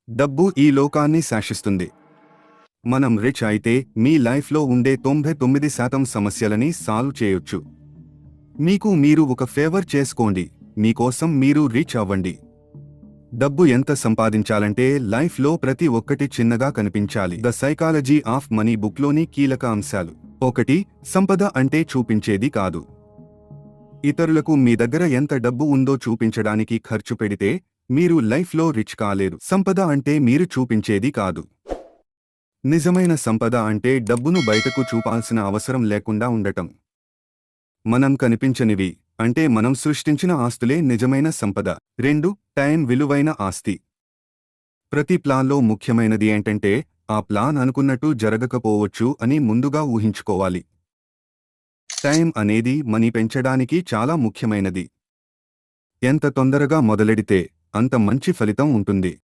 డబ్బు ఈ లోకాన్ని శాసిస్తుంది. మనం రిచ్ అయితే మీ లైఫ్లో ఉండే 99% సమస్యలని సాల్వ్ చేయొచ్చు. మీకు మీరు ఒక ఫేవర్ చేసుకోండి, మీకోసం మీరు రిచ్ అవ్వండి. డబ్బు ఎంత సంపాదించాలంటే లైఫ్లో ప్రతి ఒక్కటి చిన్నగా కనిపించాలి. ద సైకాలజీ ఆఫ్ మనీ బుక్లోని కీలక అంశాలు. 1. సంపద అంటే చూపించేది కాదు. ఇతరులకు మీ దగ్గర ఎంత డబ్బు ఉందో చూపించడానికి ఖర్చు పెడితే మీరు లైఫ్లో రిచ్ కాలేరు. సంపద అంటే మీరు చూపించేది కాదు. నిజమైన సంపద అంటే డబ్బును బయటకు చూపాల్సిన అవసరం లేకుండా ఉండటం. మనం కనిపించనివి అంటే మనం సృష్టించిన ఆస్తులే నిజమైన సంపద. 2. టైం విలువైన ఆస్తి. ప్రతి ప్లాన్లో ముఖ్యమైనది ఏంటంటే ఆ ప్లాన్ అనుకున్నట్టు జరగకపోవచ్చు అని ముందుగా ఊహించుకోవాలి. టైం అనేది మనీ పెంచడానికి చాలా ముఖ్యమైనది. ఎంత తొందరగా మొదలెడితే అంత మంచి ఫలితం ఉంటుంది.